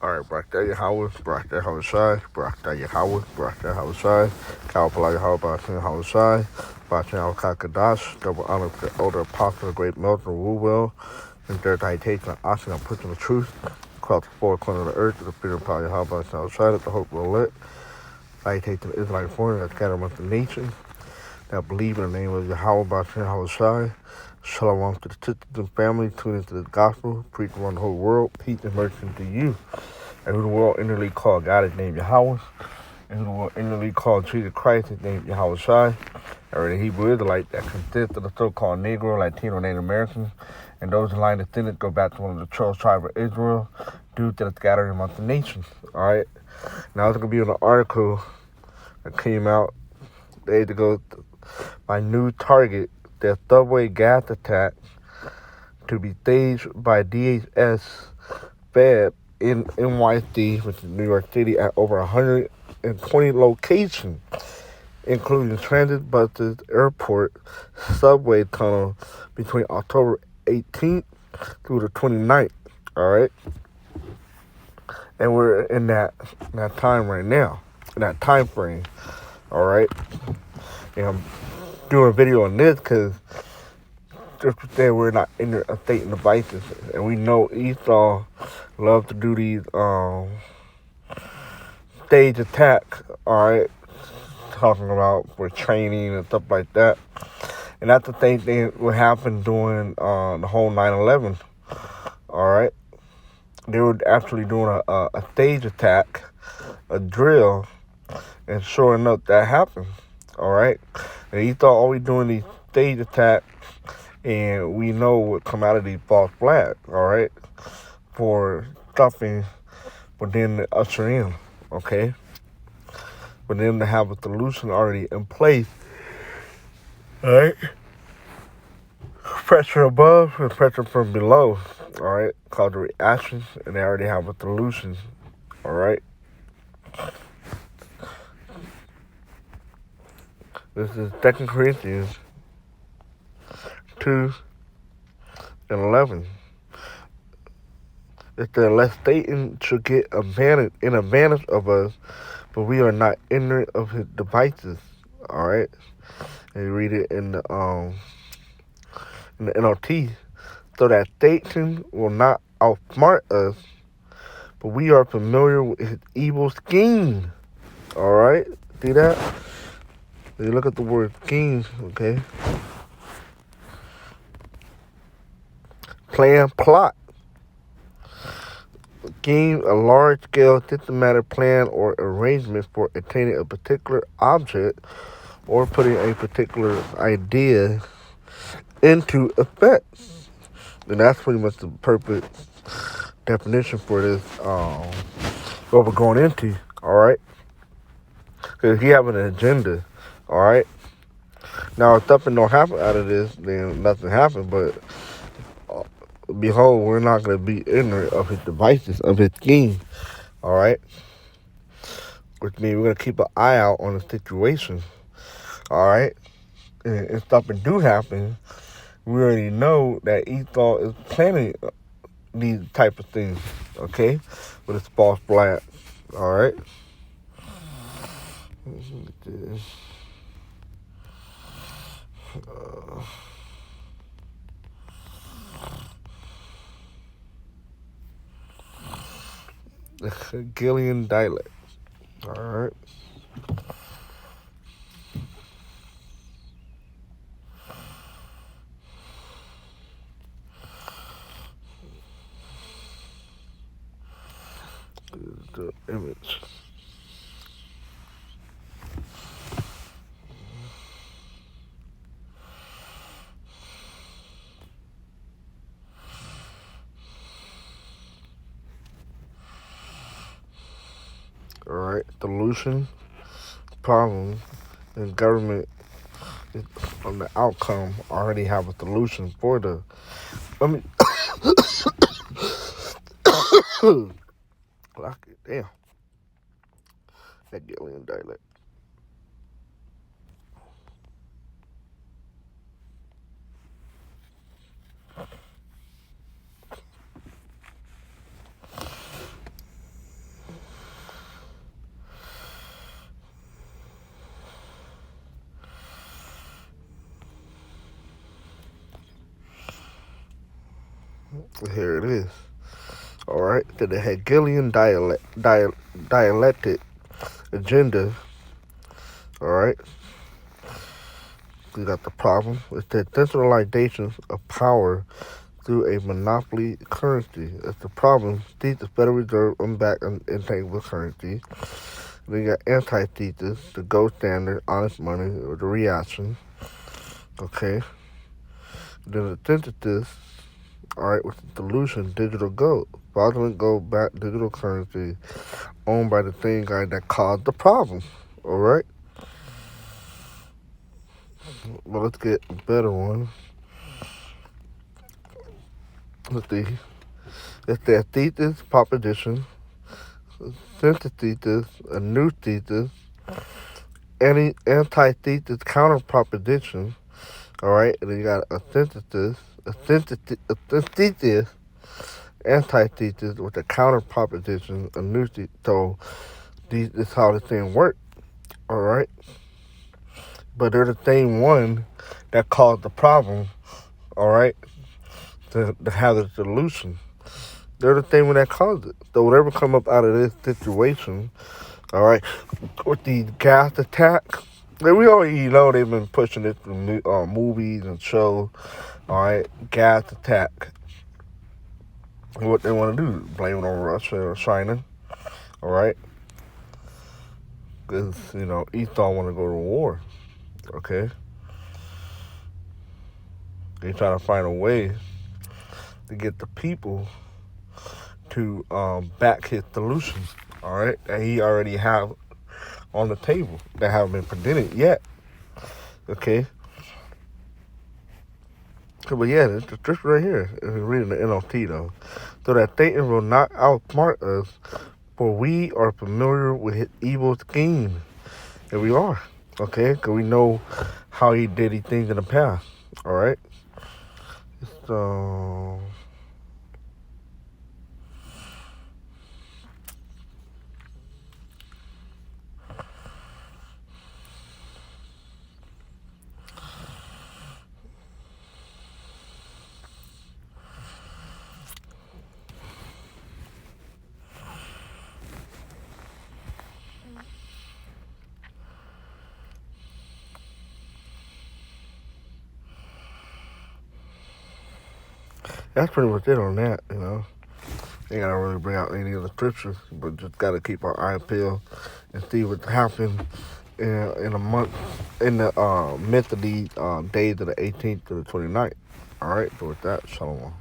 Alright, Barakah Yahweh, Barakah Hawashai, Barakah Yahweh, Barakah Hawashai, Kawapala Yahweh, Barakah Hawashai, Barakah Kadash, double honor to the elder apostle, the great Melton Woolwell, and their citation of Oxen and preaching the truth across the four corners of the earth, to the freedom of Power Yahweh, Barakah Hawashai, that the hope will lit, citation of Israelite foreign that scattered amongst the nations, that believe in the name of Yahweh, Barakah Hawashai. Shalom to the sisters and family, tune into the gospel, preach around the whole world, peace and mercy to you. And who the world inwardly called God is named Yahweh. And who the world inwardly called Jesus Christ is named Yahweh Shai. Or the Hebrew Israelite that consists of the so-called Negro, Latino, Native Americans, and those in line descendants go back to one of the 12 tribes of Israel due to the scattering among the nations. Alright? Now it's going to be on an article that came out days ago by New Target, that subway gas attack to be staged by DHS Fed in NYC, which is New York City, at over 120 locations, including transit buses, airport, subway tunnel between October 18th through the 29th. All right, and we're in that time right now, in that time frame. All right, and I'm doing a video on this because just to say we're not in a state and devices, and we know Esau love to do these stage attack, alright, talking about for training and stuff like that. And that's the same thing what happened during the whole 9/11, alright. They were actually doing a stage attack, a drill, and sure enough that happened, alright. And he thought always doing these stage attacks, and we know what come out of these false flags, alright, for stuffing, but then to usher in, okay? For them to have a solution already in place, alright? Pressure above and pressure from below, alright? Called the reactions, and they already have a solution, alright? This is 2 Corinthians 2:11. It said, lest Satan should get an advantage of us, but we are not ignorant of his devices. Alright? And you read it in the NLT. So that Satan will not outsmart us, but we are familiar with his evil scheme. Alright? See that? You look at the word scheme, okay? Plan, plot. Scheme, a large-scale systematic plan or arrangement for attaining a particular object or putting a particular idea into effect. And that's pretty much the perfect definition for this, what we're going into, alright? Because he have an agenda, alright? Now, if something don't happen out of this, then nothing happened, but behold, we're not going to be ignorant of his devices, of his scheme, alright? Which means we're going to keep an eye out on the situation, alright? And if something do happen, we already know that Esau is planning these type of things, okay? With his false flag, alright? Let's look at this. The Hegelian dialect, alright? The image. Alright, solution, problem, and government on the outcome already have a solution for the. Let me lock it. Damn. That Gillian dialect. Here it is. All right. Then the Hegelian dialectic agenda. All right. We got the problem. It's the decentralization of power through a monopoly currency. That's the problem. The Federal Reserve unbacked and intangible currency. Then you got antithesis, the gold standard, honest money, or the reaction. Okay. Then the synthesis, all right, with the delusion, digital gold. Fraudulent gold backed digital currency owned by the same guy that caused the problem. All right. Well, let's get a better one. Let's see. It's the thesis proposition, synthesis, a new thesis, any antithesis counter proposition. All right, and then you got a synthesis, antithesis with a counter proposition, a new thesis. So this is how this thing works. All right, but they're the same one that caused the problem. All right, to have the solution. They're the same one that caused it. So whatever come up out of this situation, all right, with the gas attack, we already know they've been pushing it through movies and shows. All right, gas attack. What they want to do? Blame it on Russia or China. All right, because Esau want to go to war. Okay, they trying to find a way to get the people to back his solution. All right, that he already have on the table that haven't been presented yet. Okay. But yeah, it's just right here. If you're reading the NLT though. So that Satan will not outsmart us, for we are familiar with his evil scheme. And we are. Okay? Because we know how he did these things in the past. Alright? So that's pretty much it on that, Ain't gotta really bring out any of the scriptures, but just gotta keep our eye peeled and see what happened in a month, in the midst of these days of the 18th to the 29th. All right, so with that, shalom.